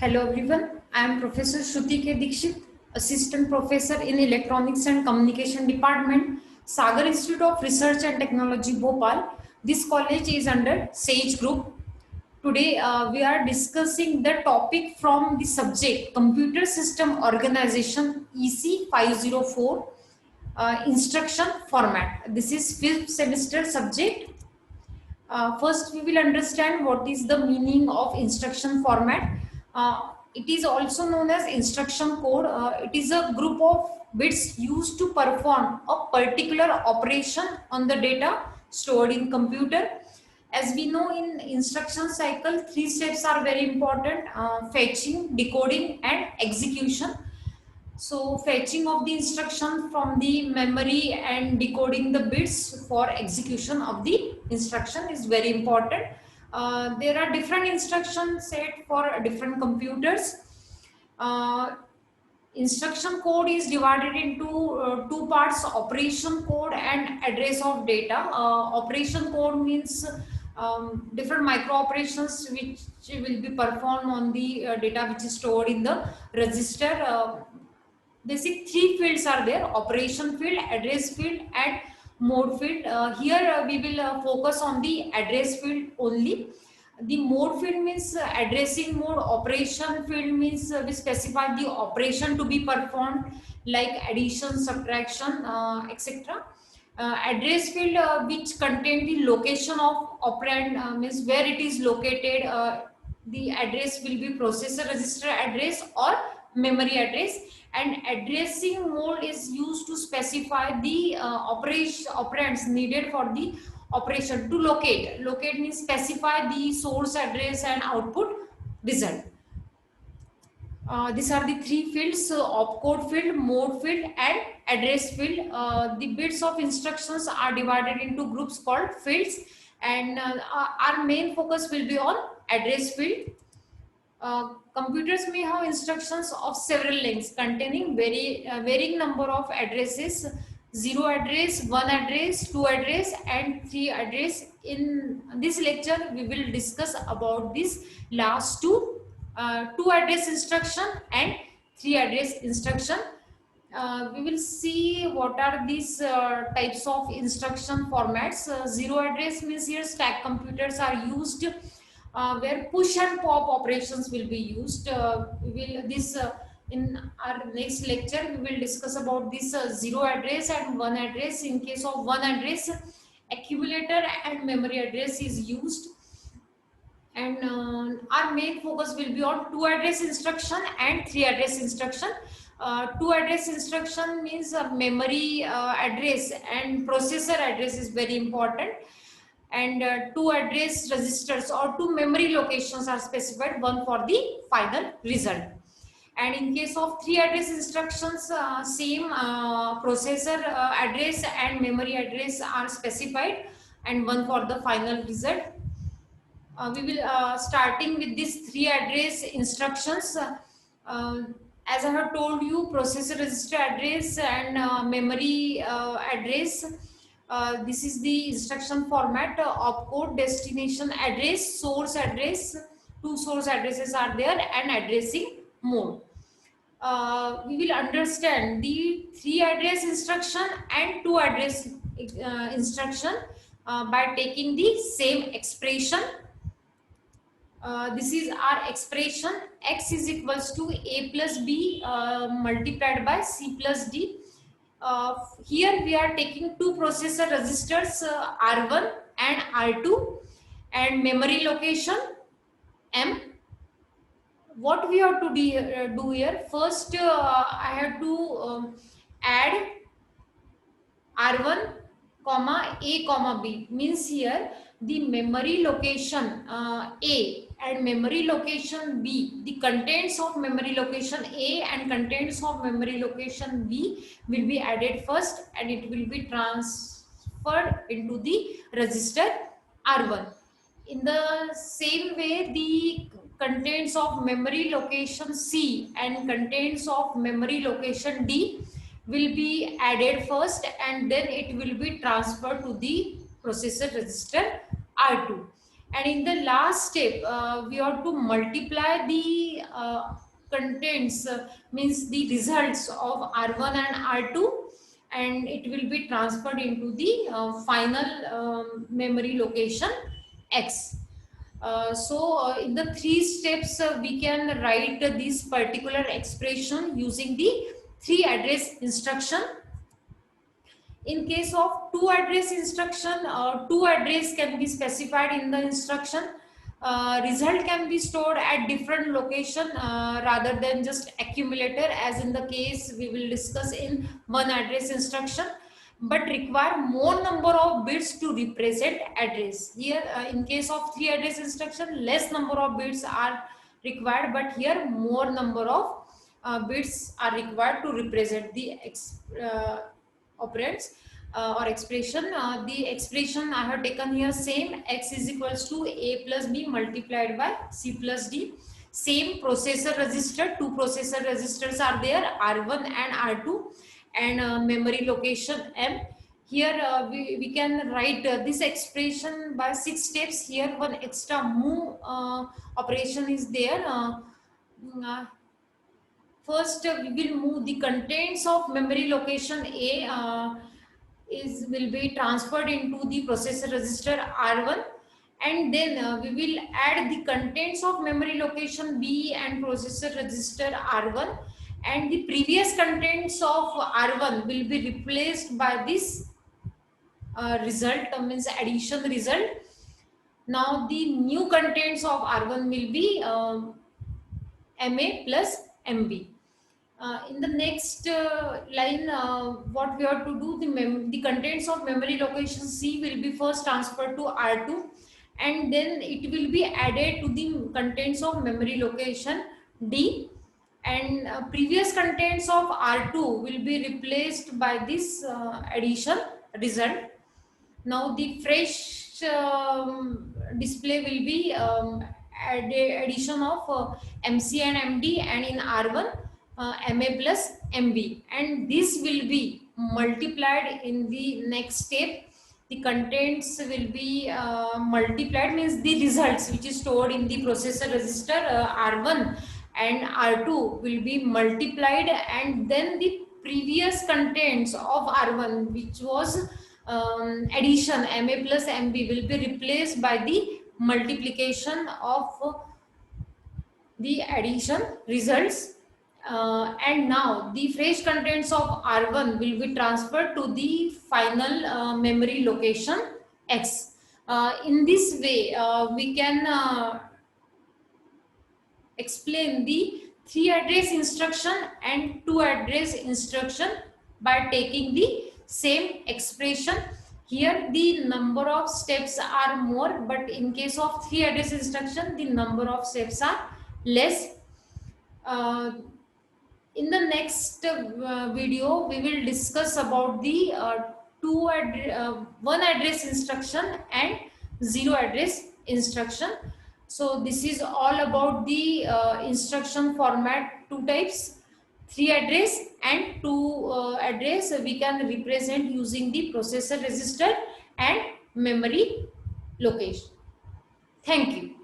Hello everyone, I am Professor Shruti K. Dikshit, Assistant Professor in Electronics and Communication Department, Sagar Institute of Research and Technology, Bhopal. This college is under SAGE Group. Today we are discussing the topic from the subject Computer System Organization EC 504 Instruction Format. This is 5th semester subject. First, we will understand what is the meaning of instruction format. It is also known as instruction code. It is a group of bits used to perform a particular operation on the data stored in computer. As we know, in instruction cycle, three steps are very important: fetching, decoding, and execution. So fetching of the instruction from the memory and decoding the bits for execution of the instruction is very important. There are different instruction set for different computers. Uh, Instruction code is divided into two parts: operation code and address of data. Operation code means different micro operations which will be performed on the data which is stored in the register. Basic three fields are there: operation field, address field, and mode field. Here we will focus on the address field only. The mode field means addressing mode. Operation field means we specify the operation to be performed, like addition, subtraction, etc. Address field which contain the location of operand, means where it is located. The address will be processor register address or memory address. And addressing mode is used to specify the operands needed for the operation. To locate means specify the source address and output result. These are the three fields: opcode field, mode field, and address field. The bits of instructions are divided into groups called fields, and our main focus will be on address field. Computers may have instructions of several lengths containing varying number of addresses: 0 address, 1 address, 2 address, and 3 address. In this lecture, we will discuss about this last two: 2 address instruction and 3 address instruction. We will see what are these types of instruction formats. 0 address means here stack computers are used, where push and pop operations will be used. In our next lecture we will discuss about this 0 address and 1 address. In case of 1 address, accumulator and memory address is used. And our main focus will be on 2 address instruction and 3 address instruction. 2 address instruction means memory address and processor address is very important, and 2 address registers or 2 memory locations are specified, one for the final result. And in case of 3 address instructions, same processor address and memory address are specified, and one for the final result. We will starting with these 3 address instructions. As I have told you, processor register address and memory address. This is the instruction format: opcode, destination address, source address. 2 source addresses are there, and addressing mode. We will understand the 3 address instruction and 2 address instruction by taking the same expression. This is our expression: x is equals to a plus b multiplied by c plus d. Here we are taking 2 processor registers, R1 and R2, and memory location M. What we have to do here: first I have to add R1 comma a comma b. Means here the memory location A and memory location B, the contents of memory location A and contents of memory location B will be added first, and it will be transferred into the register R1. In the same way, the contents of memory location C and contents of memory location D will be added first, and then it will be transferred to the processor register R2. And in the last step, we have to multiply the contents, means the results of R1 and R2, and it will be transferred into the final memory location X. In the three steps, we can write this particular expression using the three address instruction. In case of two address instruction, two address can be specified in the instruction. Result can be stored at different location rather than just accumulator, as in the case we will discuss in one address instruction, but require more number of bits to represent address. Here, in case of three address instruction, less number of bits are required, but here more number of bits are required to represent the operands or expression. The expression I have taken here same, x is equals to a plus b multiplied by c plus d. Same processor register, two processor registers are there, R1 and R2, and memory location M. Here we can write this expression by 6 steps. Here one extra move operation is there. First, we will move the contents of memory location A will be transferred into the processor register R1, and then we will add the contents of memory location B and processor register R1, and the previous contents of R1 will be replaced by this result, means addition result. Now the new contents of R1 will be MA plus MB. In the next line, what we have to do, the contents of memory location C will be first transferred to R2, and then it will be added to the contents of memory location D, and previous contents of R2 will be replaced by this addition result. Now the fresh display will be addition of MC and MD, and in R1 MA plus MB, and this will be multiplied in the next step. The contents will be multiplied, means the results which is stored in the processor register R1 and R2 will be multiplied, and then the previous contents of R1, which was addition MA plus MB, will be replaced by the multiplication of the addition results. And now the fresh contents of R1 will be transferred to the final memory location X. In this way, we can explain the three address instruction and two address instruction by taking the same expression. Here the number of steps are more, but in case of three address instruction, the number of steps are less. In the next video, we will discuss about the one address instruction and zero address instruction. So this is all about the instruction format, two types, three address and two address. We can represent using the processor register and memory location. Thank you.